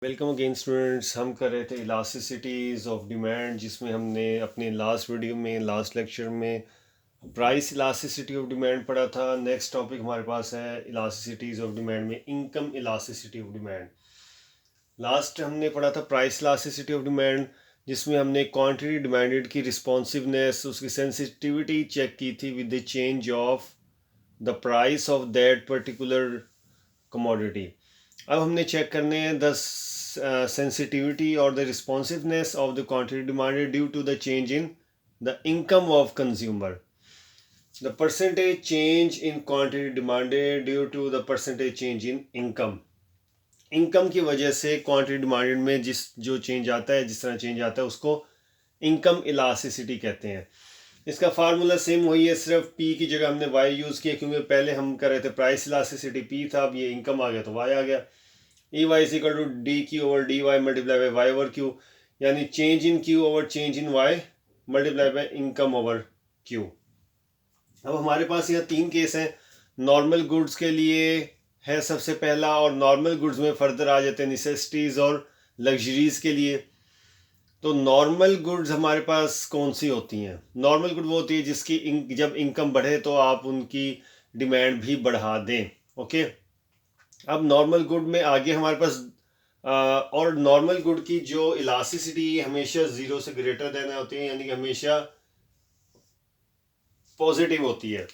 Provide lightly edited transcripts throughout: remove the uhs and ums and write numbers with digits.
Welcome again students. हम कर रहे थे इलास्टिसिटीज़ ऑफ डिमांड, जिसमें हमने अपने लास्ट वीडियो में लास्ट लेक्चर में प्राइस इलास्टिसिटी ऑफ डिमांड पढ़ा था। नेक्स्ट टॉपिक हमारे पास है इलास्टिसिटीज़ ऑफ डिमांड में income elasticity of demand. Last हमने पढ़ा था प्राइस इलास्टिसिटी ऑफ डिमांड, जिसमें हमने क्वांटिटी डिमांडेड की रिस्पॉन्सिवनेस, उसकी सेंसिटिविटी चेक की थी with the change of the price of that particular commodity. अब हमने चेक करने हैं द सेंसिटिविटी और the responsiveness of the quantity demanded due to the change in the income of consumer. The percentage change in quantity demanded due to the percentage change in income. Income की वजह से quantity demanded में जो change आता है, जिस तरह change आता है, उसको इनकम इलास्टिसिटी कहते हैं। इसका फार्मूला सेम वही है, सिर्फ पी की जगह हमने वाई यूज़ किया, क्योंकि पहले हम कर रहे थे प्राइस इलास्टिसिटी पी था, अब ये इनकम आ गया तो वाई आ गया। E Y is equal to d Q over d Y multiply by Y over Q, यानी change in Q over change in Y multiply by income over Q. अब हमारे पास यहाँ तीन केस हैं। नॉर्मल गुड्स के लिए है सबसे पहला, और नॉर्मल गुड्स में फर्दर आ जाते हैं निसेसिटीज़ और लग्जरीज के लिए। तो नॉर्मल गुड्स हमारे पास कौन सी होती हैं? नॉर्मल गुड वो होती है जिसकी जब इनकम बढ़े तो आप उनकी डिमांड भी बढ़ा दें। ओके, अब नॉर्मल गुड में आगे हमारे पास और नॉर्मल गुड की जो इलास्टिसिटी हमेशा जीरो से ग्रेटर देना होती है, यानी कि हमेशा पॉजिटिव होती है।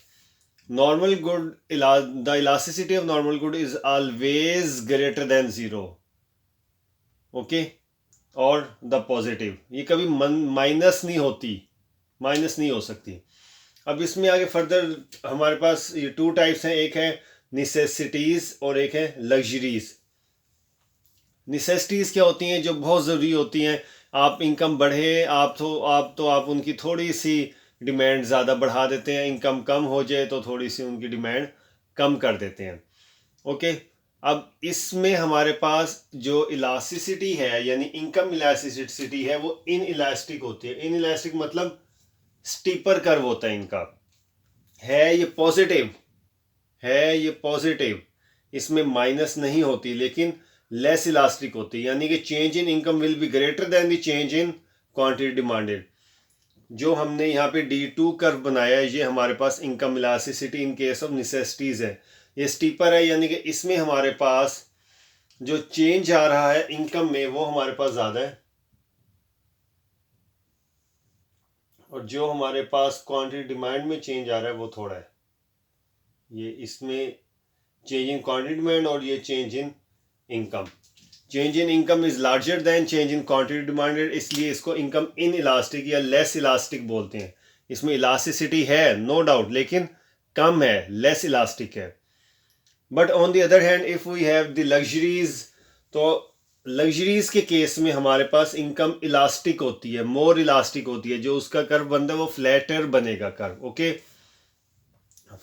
Normal good, the elasticity of normal good is always greater than zero. Okay, और द पॉजिटिव, ये कभी माइनस नहीं होती, माइनस नहीं हो सकती। अब इसमें आगे फर्दर हमारे पास ये टू टाइप्स हैं, एक है निसेसिटीज़ और एक है लग्जरीज। निसेसिटीज़ क्या होती हैं? जो बहुत ज़रूरी होती हैं। आप इनकम बढ़े, आप उनकी थोड़ी सी डिमांड ज़्यादा बढ़ा देते हैं, इनकम कम हो जाए तो थोड़ी सी उनकी डिमांड कम कर देते हैं। ओके, अब इसमें हमारे पास जो इलास्टिसिटी है, यानी इनकम इलास्टिसिटी है, वो इन इलास्टिक होती है। इन इलास्टिक मतलब स्टीपर कर्व होता है इनका। है ये पॉजिटिव, इसमें माइनस नहीं होती, लेकिन लेस इलास्टिक होती है, यानी कि change in income will be greater then the change in quantity demanded. जो हमने यहाँ पे D2 कर्व बनाया है, ये हमारे पास income elasticity in case of necessities है। ये स्टीपर है, यानी कि इसमें हमारे पास जो चेंज आ रहा है इनकम में वो हमारे पास ज़्यादा है, और जो हमारे पास क्वांटिटी डिमांड में चेंज आ रहा है वो थोड़ा है। ये इसमें चेंज इन क्वांटिटी डिमांड और ये change in income. Change in income is larger than change in quantity demanded, इसलिए इसको इनकम इन इलास्टिक या लेस इलास्टिक बोलते हैं। इसमें इलास्टिसिटी है नो डाउट, लेकिन कम है, लेस इलास्टिक है। But on the other hand if we have the luxuries, तो लग्जरीज के केस में हमारे पास इनकम इलास्टिक होती है, मोर इलास्टिक होती है। जो उसका कर्व बनता है वो फ्लैटर बनेगा curve. Okay,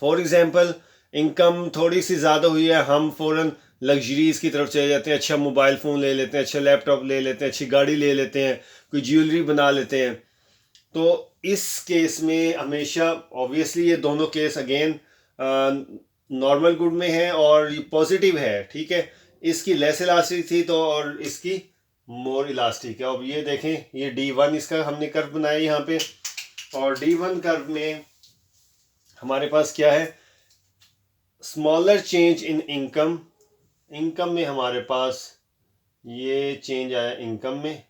for example income थोड़ी सी ज़्यादा हुई है, हम फ़ौरन लग्जरीज की तरफ चले जाते हैं। अच्छा मोबाइल फ़ोन ले लेते हैं, अच्छा लैपटॉप ले लेते हैं, अच्छी गाड़ी ले लेते हैं, कोई ज्वेलरी बना लेते हैं। तो इस केस में हमेशा ऑब्वियसली ये दोनों केस अगेन नॉर्मल गुड में है और ये पॉजिटिव है, ठीक है। इसकी लेस इलास्टिक थी तो, और इसकी मोर इलास्टिक है। अब ये देखें, ये D1 इसका हमने कर्व बनाया यहाँ पे, और D1 कर्व में हमारे पास क्या है? Smaller change in income. Income में हमारे पास ये चेंज आया इनकम में,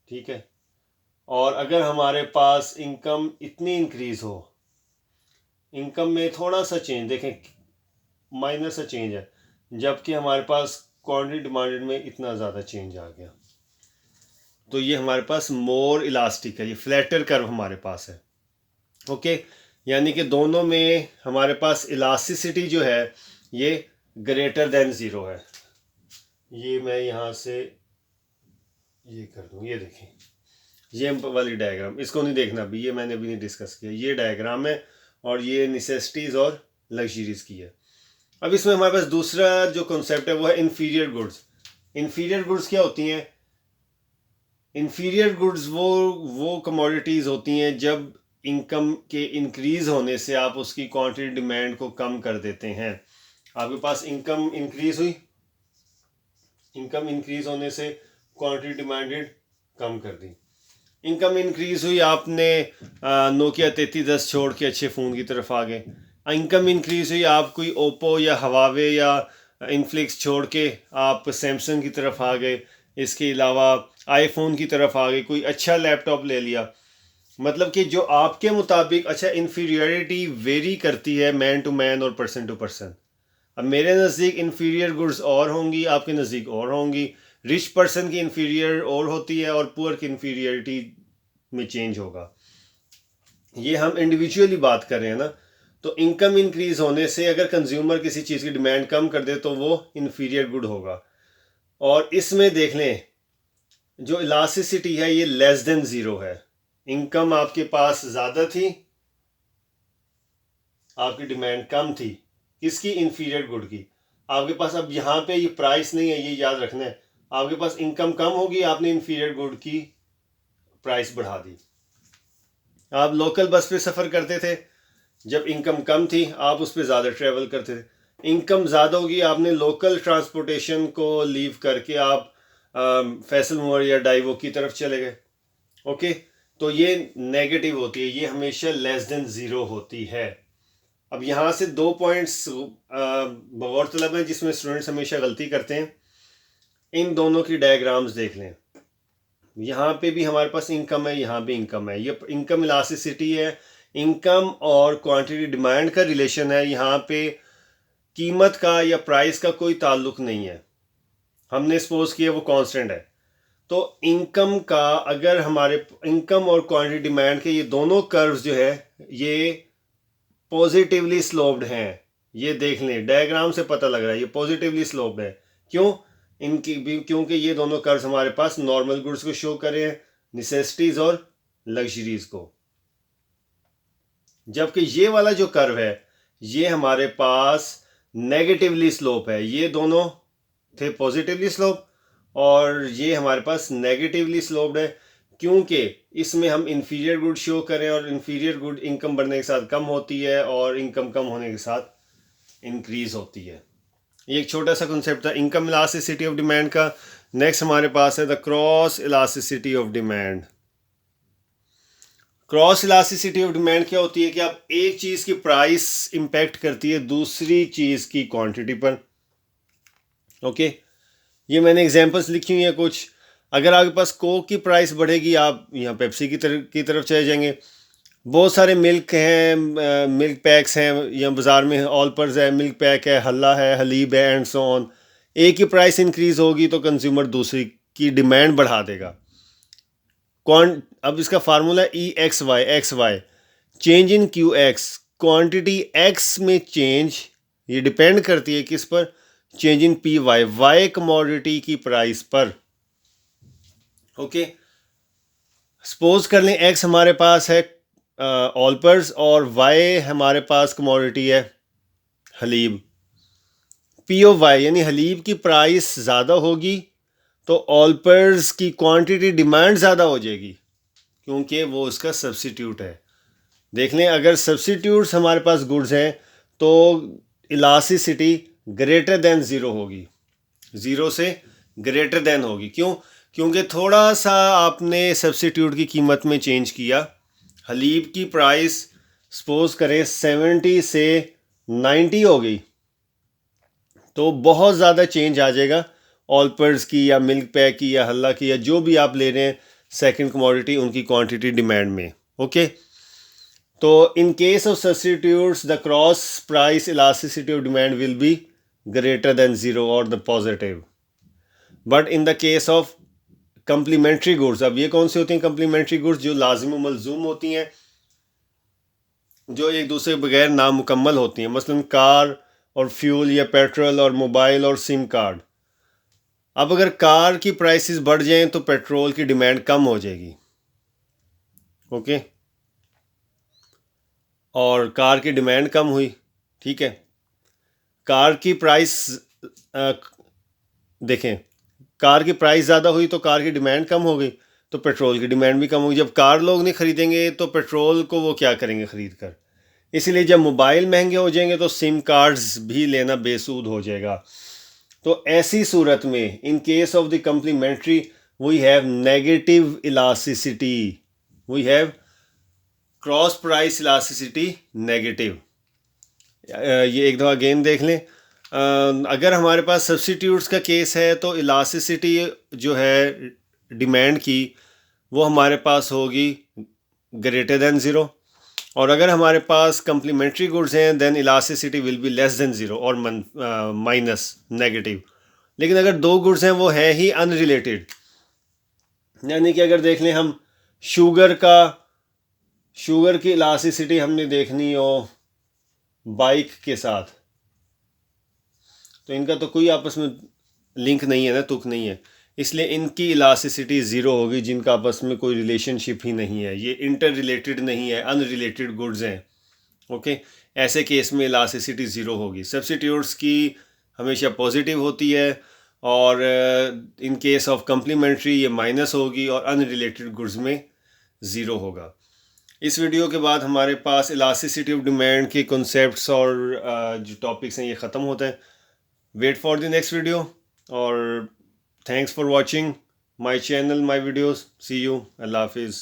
ठीक है। और अगर हमारे पास इनकम इतनी इंक्रीज हो, इनकम में थोड़ा सा चेंज देखें, माइनर सा चेंज है, जबकि हमारे पास क्वांटिटी डिमांडेड में इतना ज़्यादा चेंज आ गया, तो ये हमारे पास मोर इलास्टिक है, ये फ्लैटर कर्व हमारे पास है। ओके, यानी कि दोनों में हमारे पास इलास्टिसिटी जो है ये ग्रेटर देन ज़ीरो है। ये मैं यहाँ से ये कर दूँ, ये देखें, ये वाली डायग्राम, इसको नहीं देखना अभी, ये मैंने अभी नहीं डिस्कस किया। ये डायग्राम है और ये नेसेसिटीज़ और लग्जरीज की है। अब इसमें हमारे पास दूसरा जो कॉन्सेप्ट है वो है इन्फीरियर गुड्स। इन्फीरियर गुड्स क्या होती हैं? इन्फीरियर गुड्स वो कमोडिटीज़ होती हैं जब इनकम के इंक्रीज़ होने से आप उसकी क्वांटिटी डिमांड को कम कर देते हैं। आपके पास इनकम इंक्रीज़ हुई, इनकम इंक्रीज होने से क्वांटिटी डिमांडेड कम कर दी। इनकम इंक्रीज हुई, आपने नोकिया 3310 छोड़ के अच्छे फ़ोन की तरफ आ गए। इनकम इंक्रीज हुई, आप कोई ओप्पो या हवावे या इनफ्लिक्स छोड़ के आप सैमसंग की तरफ आ गए। इसके अलावा आईफोन की तरफ आ गए, कोई अच्छा लैपटॉप ले लिया। मतलब कि जो आपके मुताबिक, अच्छा इन्फीरियरिटी वेरी करती है मैन टू मैन और पर्सन टू पर्सन। अब मेरे नज़दीक इन्फीरियर गुड्स और होंगी, आपके नज़दीक और होंगी। रिच पर्सन की इन्फीरियर और होती है और पुअर की इन्फीरियरिटी में चेंज होगा। ये हम इंडिविजुअली बात कर रहे हैं ना। तो इनकम इंक्रीज होने से अगर कंज्यूमर किसी चीज़ की डिमांड कम कर दे तो वो इन्फीरियर गुड होगा। और इसमें देख लें, जो इलास्टिसिटी है ये लेस देन ज़ीरो है। इनकम आपके पास ज़्यादा थी, आपकी डिमांड कम थी, किसकी? इन्फीरियर गुड की। आपके पास अब यहाँ पे ये प्राइस नहीं है, ये याद रखना है। आपके पास इनकम कम होगी, आपने इन्फीरियर गुड की प्राइस बढ़ा दी। आप लोकल बस पे सफ़र करते थे, जब इनकम कम थी आप उस पर ज़्यादा ट्रैवल करते थे। इनकम ज़्यादा होगी, आपने लोकल ट्रांसपोर्टेशन को लीव करके आप फैसल मोर या डाइवो की तरफ चले गए। ओके, तो ये नेगेटिव होती है, ये हमेशा लेस देन ज़ीरो होती है। अब यहाँ से 2 पॉइंट्स बगौर तलब हैं जिसमें स्टूडेंट्स हमेशा गलती करते हैं। इन दोनों की डायग्राम्स देख लें। यहाँ पे भी हमारे पास इनकम है, यहाँ भी इनकम है। ये इनकम इलास्टिसिटी है, इनकम और क्वांटिटी डिमांड का रिलेशन है। यहाँ पे कीमत का या प्राइस का कोई ताल्लुक नहीं है, हमने सपोज किया वो कांस्टेंट है। तो इनकम का, अगर हमारे इनकम और क्वांटिटी डिमांड के ये दोनों कर्व्स जो है ये पॉजिटिवली स्लोप्ड हैं। ये देख लें, डायग्राम से पता लग रहा है ये पॉजिटिवली स्लोप्ड है। क्यों? क्योंकि ये दोनों कर्व्स हमारे पास नॉर्मल गुड्स को शो कर रहे हैं, नेसेसिटीज और लग्जरीज को। जबकि ये वाला जो कर्व है ये हमारे पास नेगेटिवली स्लोप है। ये दोनों थे पॉजिटिवली स्लोप और ये हमारे पास नेगेटिवली स्लोप्ड है, क्योंकि इसमें हम इन्फीरियर गुड शो करें और इन्फीरियर गुड इनकम बढ़ने के साथ कम होती है और इनकम कम होने के साथ इंक्रीज होती है। ये एक छोटा सा कॉन्सेप्ट था इनकम इलास्टिसिटी ऑफ डिमांड का। नेक्स्ट हमारे पास है the cross elasticity of demand. Cross elasticity of demand क्या होती है कि आप एक चीज़ की प्राइस इम्पैक्ट करती है दूसरी चीज़ की क्वांटिटी पर। ओके, ये मैंने एग्जांपल्स लिखी हुई हैं कुछ। अगर आपके पास कोक की प्राइस बढ़ेगी, आप यहाँ पेप्सी की तरफ चले जाएंगे। बहुत सारे मिल्क हैं, मिल्क पैक्स हैं, यहाँ बाज़ार में ऑलपर्स है, मिल्क पैक है, हल्ला है, हलीब है एंड सो ऑन। एक की प्राइस इंक्रीज़ होगी तो कंज्यूमर दूसरी की डिमांड बढ़ा देगा। अब इसका formula X Y change in Q X, quantity X में चेंज, ये डिपेंड करती है किस पर? Change in P Y, Y commodity की प्राइस पर। ओके, सपोज कर लें एक्स हमारे पास है ऑलपर्स और वाई हमारे पास कमोडिटी है हलीब। पी ओ वाई यानी हलीब की प्राइस ज़्यादा होगी तो ऑलपर्स की क्वांटिटी डिमांड ज़्यादा हो जाएगी, क्योंकि वो उसका सब्सिट्यूट है। देख लें, अगर सब्सिट्यूट्स हमारे पास गुड्स हैं तो इलास्टिसिटी ग्रेटर देन ज़ीरो होगी, ज़ीरो से ग्रेटर देन होगी। क्यों? क्योंकि थोड़ा सा आपने सब्सिट्यूट की कीमत में चेंज किया। हलीब की प्राइस सपोज करें 70 से 90 हो गई तो बहुत ज़्यादा चेंज आ जाएगा ऑलपर्स की या मिल्क पैक की या हल्ला की या जो भी आप ले रहे हैं सेकंड कमोडिटी, उनकी क्वांटिटी डिमांड में। ओके, तो in case of substitutes the cross price elasticity of demand will be greater than zero और the positive. But in the case of complementary goods, अब ये कौन सी होती हैं कंप्लीमेंट्री गुड्स? जो लाजिम व मलजूम होती हैं, जो एक दूसरे के बगैर नामुकम्मल होती हैं। मसलन कार और फ्यूल या पेट्रोल और मोबाइल और सिम कार्ड। अब अगर कार की प्राइसेस बढ़ जाएं तो पेट्रोल की डिमांड कम हो जाएगी। ओके, और कार की डिमांड कम हुई, ठीक है। कार की प्राइस देखें, कार की प्राइस ज़्यादा हुई तो कार की डिमांड कम हो गई तो पेट्रोल की डिमांड भी कम होगी। जब कार लोग नहीं ख़रीदेंगे तो पेट्रोल को वो क्या करेंगे ख़रीद कर। इसलिए जब मोबाइल महंगे हो जाएंगे तो सिम कार्ड्स भी लेना बेसूद हो जाएगा। तो ऐसी सूरत में in case of the complementary we have negative elasticity, we have cross price elasticity negative. ये एक दफ़ा अगेन देख लें। अगर हमारे पास सब्स्टिट्यूट्स का केस है तो इलास्टिसिटी जो है डिमांड की वो हमारे पास होगी ग्रेटर दैन ज़ीरो, और अगर हमारे पास कम्प्लीमेंट्री गुड्स हैं then elasticity will be less than zero और माइनस नेगेटिव। लेकिन अगर दो गुड्स हैं वो है ही अनरिलेटेड, यानी कि अगर देख लें हम शुगर की इलास्टिसिटी हमने देखनी हो बाइक के साथ, तो इनका तो कोई आपस में लिंक नहीं है ना, तुक नहीं है, इसलिए इनकी इलास्टिसिटी ज़ीरो होगी, जिनका आपस में कोई रिलेशनशिप ही नहीं है, ये इंटर रिलेटेड नहीं है, अनरिलेटेड गुड्स हैं। ओके, ऐसे केस में इलास्टिसिटी ज़ीरो होगी। सब्स्टिट्यूट्स की हमेशा पॉजिटिव होती है, और इन केस ऑफ कम्प्लीमेंट्री ये माइनस होगी और अनरिलेटेड गुड्स में ज़ीरो होगा। इस वीडियो के बाद हमारे पास इलास्टिसिटी ऑफ डिमांड के कॉन्सेप्ट्स और जो टॉपिक्स हैं ये ख़त्म होते हैं। Wait for the next video, और thanks for watching my channel, my videos. See you, अल्लाह हाफिज़।